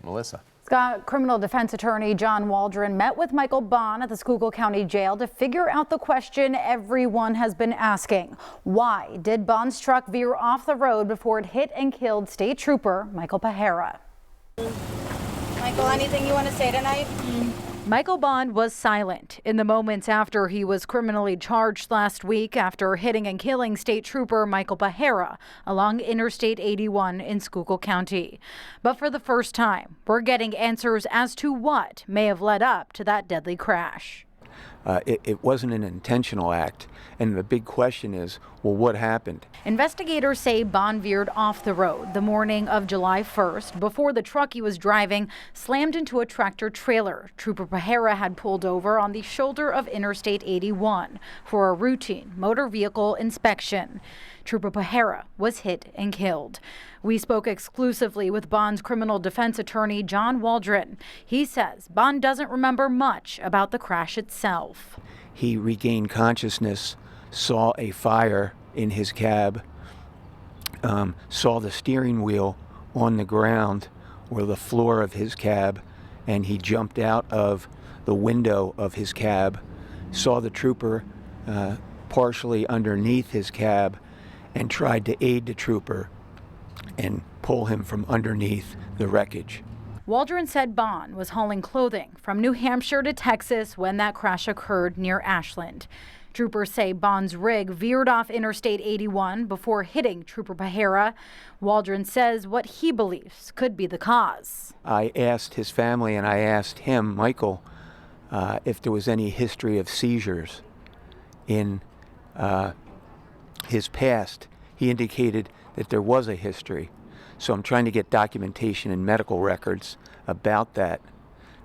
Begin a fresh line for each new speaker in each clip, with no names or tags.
Melissa.
Scott, criminal defense attorney John Waldron met with Michael Bond at the Schuylkill County Jail to figure out the question everyone has been asking. Why did Bond's truck veer off the road before it hit and killed State Trooper Michael Pahira?
Michael, anything you want to say tonight?
Michael Bond was silent in the moments after he was criminally charged last week after hitting and killing State Trooper Michael Pahira along Interstate 81 in Schuylkill County. But for the first time, we're getting answers as to what may have led up to that deadly crash.
It wasn't an intentional act, and the big question is, well, what happened?
Investigators say Bond veered off the road the morning of July 1st before the truck he was driving slammed into a tractor trailer. Trooper Pahira had pulled over on the shoulder of Interstate 81 for a routine motor vehicle inspection. Trooper Pahira was hit and killed. We spoke exclusively with Bond's criminal defense attorney, John Waldron. He says Bond doesn't remember much about the crash itself.
He regained consciousness, saw a fire in his cab, saw the steering wheel on the ground or the floor of his cab, and he jumped out of the window of his cab, saw the trooper partially underneath his cab, and tried to aid the trooper and pull him from underneath the wreckage.
Waldron said Bond was hauling clothing from New Hampshire to Texas when that crash occurred near Ashland. Troopers say Bond's rig veered off Interstate 81 before hitting Trooper Pahira. Waldron says what he believes could be the cause.
I asked his family and I asked him, Michael, if there was any history of seizures in his past. He indicated that there was a history. So I'm trying to get documentation and medical records about that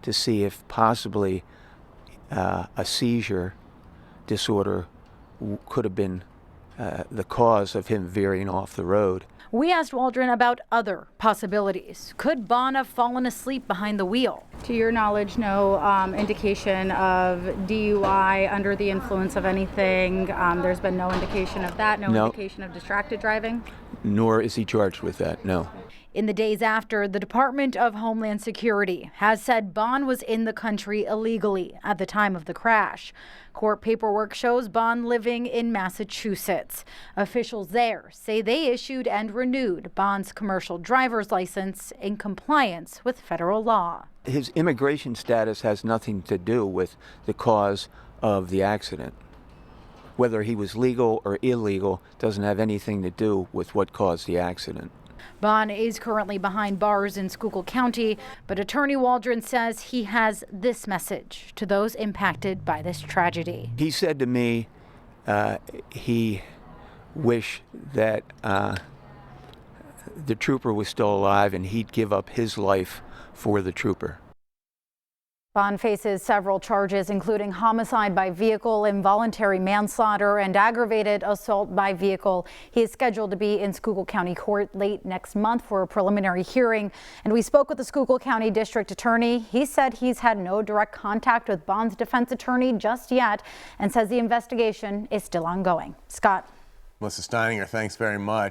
to see if possibly a seizure disorder could have been the cause of him veering off the road.
We asked Waldron about other possibilities. Could Bond have fallen asleep behind the wheel? To your knowledge, no indication of DUI under the influence of anything. There's been no indication of that, no indication of distracted driving?
Nor is he charged with that, no.
In the days after, the Department of Homeland Security has said Bond was in the country illegally at the time of the crash. Court paperwork shows Bond living in Massachusetts. Officials there say they issued and renewed Bond's commercial driver's license in compliance with federal law.
His immigration status has nothing to do with the cause of the accident. Whether he was legal or illegal doesn't have anything to do with what caused the accident.
Bond is currently behind bars in Schuylkill County, but Attorney Waldron says he has this message to those impacted by this tragedy.
He said to me he wished that the trooper was still alive and he'd give up his life for the trooper.
Bond faces several charges, including homicide by vehicle, involuntary manslaughter, and aggravated assault by vehicle. He is scheduled to be in Schuylkill County Court late next month for a preliminary hearing. And we spoke with the Schuylkill County District Attorney. He said he's had no direct contact with Bond's defense attorney just yet and says the investigation is still ongoing. Scott.
Melissa Steininger, thanks very much.